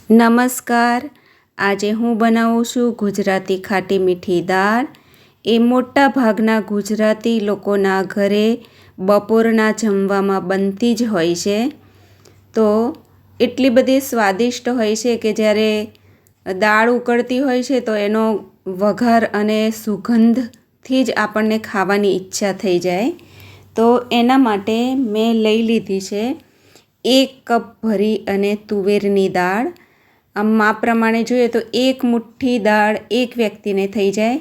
નમસ્કાર. આજે હું બનાવું છું ગુજરાતી ખાટી મીઠી દાળ. એ મોટા ભાગના ગુજરાતી લોકોના ઘરે બપોરના જમવામાં બનતી જ હોય છે. તો એટલી બધી સ્વાદિષ્ટ હોય છે કે જ્યારે દાળ ઉકળતી હોય છે તો એનો વઘાર અને સુગંધથી જ આપણને ખાવાની ઈચ્છા થઈ જાય. તો એના માટે મેં લઈ લીધી છે 1 કપ ભરી અને તુવેરની દાળ. આમ માપ પ્રમાણે જોઈએ તો 1 મુઠ્ઠી દાળ એક વ્યક્તિને થઈ જાય.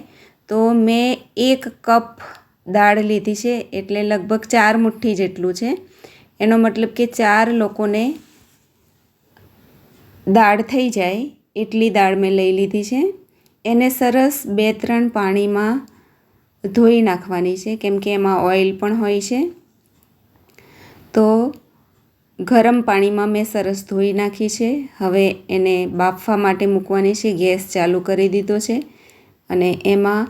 તો મેં 1 કપ દાળ લીધી છે એટલે લગભગ 4 મુઠ્ઠી જેટલું છે. એનો મતલબ કે 4 લોકોને દાળ થઈ જાય એટલી દાળ મેં લઈ લીધી છે. એને સરસ 2-3 પાણીમાં ધોઈ નાખવાની છે કેમ કે એમાં ઓઇલ પણ હોય છે. તો ગરમ પાણીમાં મેં સરસ ધોઈ નાખી છે. હવે એને બાફવા માટે મૂકવાની છે. ગેસ ચાલુ કરી દીધો છે અને એમાં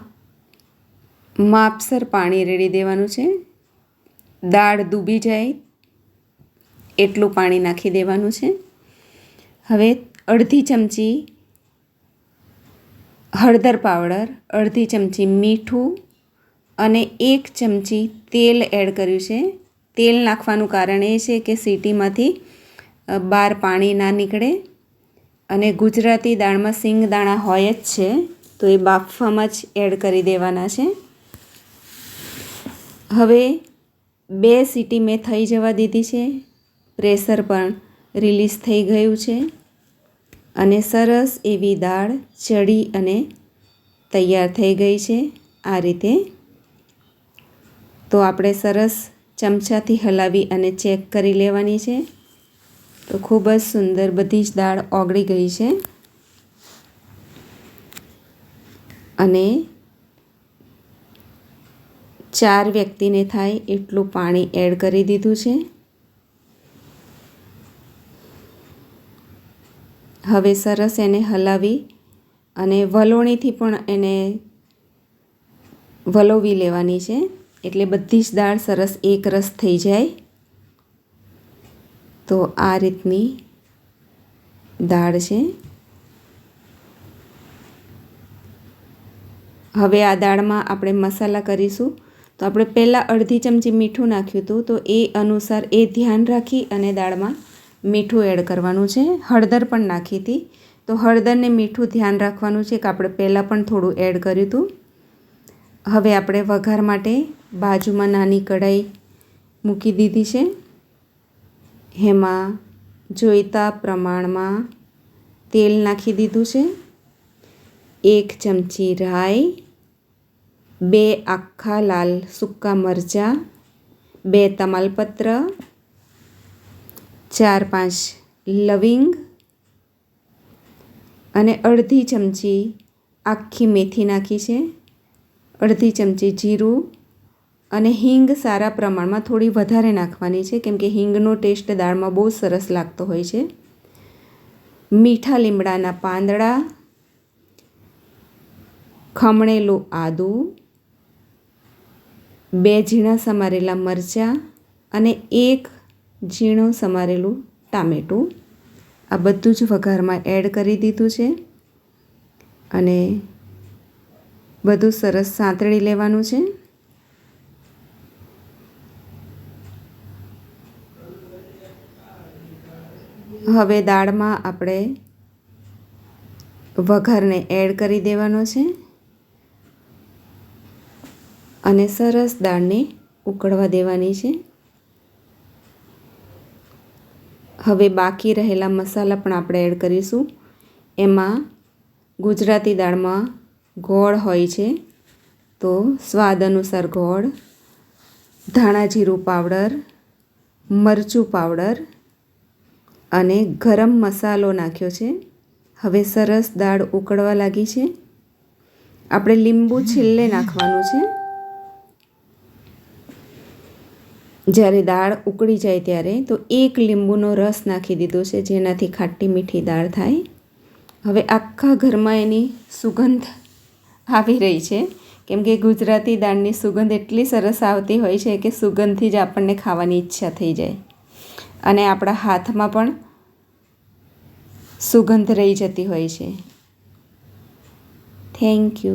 માપસર પાણી રેડી દેવાનું છે. દાળ ડૂબી જાય એટલું પાણી નાખી દેવાનું છે. હવે અડધી ચમચી હળદર પાવડર, અડધી ચમચી મીઠું અને 1 ચમચી તેલ એડ કર્યું છે. તેલ નાખવાનું કારણ એ છે કે સીટીમાંથી બહાર પાણી ના નીકળે અને ગુજરાતી દાળમાં સિંગદાણા હોય જ છે તો એ બાફવામાં જ એડ કરી દેવાના છે. હવે 2 સીટી મેં થઈ જવા દીધી છે. પ્રેશર પણ રિલીઝ થઈ ગયું છે અને સરસ એવી દાળ ચડી અને તૈયાર થઈ ગઈ છે આ રીતે. તો આપણે સરસ ચમચાથી હલાવી અને ચેક કરી લેવાની છે. તો ખૂબ જ સુંદર બધી જ દાળ ઓગળી ગઈ છે અને 4 વ્યક્તિને થાય એટલું પાણી એડ કરી દીધું છે. હવે સરસ એને હલાવી અને વલોણીથી પણ એને વલોવી લેવાની છે એટલે બધી જ દાળ સરસ એક રસ થઈ જાય. તો આ રીતની દાળ છે. હવે આ દાળમાં આપણે મસાલા કરીશું. તો આપણે પહેલાં અડધી ચમચી મીઠું નાખ્યું હતું તો એ અનુસાર એ ધ્યાન રાખી અને દાળમાં મીઠું એડ કરવાનું છે. હળદર પણ નાખી હતી તો હળદરને મીઠું ધ્યાન રાખવાનું છે કે આપણે પહેલાં પણ થોડું એડ કર્યું હતું. હવે આપણે વઘાર માટે બાજુમાં નાની કઢાઈ મૂકી દીધી છે. એમાં જોઈતા પ્રમાણમાં તેલ નાખી દીધું છે. 1 ચમચી રાઈ, 2 આખા લાલ સૂકા મરચાં, 2 તમાલપત્ર, 4-5 લવિંગ અને અડધી ચમચી આખી મેથી નાખી છે. અડધી ચમચી જીરું અને હિંગ સારા પ્રમાણમાં થોડી વધારે નાખવાની છે કેમ કે હિંગનો ટેસ્ટ દાળમાં બહુ સરસ લાગતો હોય છે. મીઠા લીમડાના પાંદડા, ખમણેલું આદું, 2 ઝીણા સમારેલા મરચાં અને 1 ઝીણું સમારેલું ટામેટું. આ બધું જ વઘારમાં એડ કરી દીધું છે અને બધું સરસ સાંતળી લેવાનું છે. હવે દાળમાં આપણે વઘારને એડ કરી દેવાનો છે અને સરસ દાળને ઉકળવા દેવાની છે. હવે બાકી રહેલા મસાલા પણ આપણે એડ કરીશું. એમાં ગુજરાતી દાળમાં ગોળ હોય છે તો સ્વાદ અનુસાર ગોળ, ધાણા જીરું પાવડર, મરચું પાવડર અને ગરમ મસાલો નાખ્યો છે. હવે સરસ દાળ ઉકળવા લાગી છે. આપણે લીંબુ છેલ્લે નાખવાનું છે. જ્યારે દાળ ઉકળી જાય ત્યારે તો 1 લીંબુનો રસ નાખી દીધો છે જેનાથી ખાટી મીઠી દાળ થાય. હવે આખા ઘરમાં એની સુગંધ આવી રહી છે કેમ કે ગુજરાતી દાળની સુગંધ એટલી સરસ આવતી હોય છે કે સુગંધથી જ આપણને ખાવાની ઈચ્છા થઈ જાય અને આપણા હાથમાં પણ સુગંધ રહી જતી હોય છે. Thank you.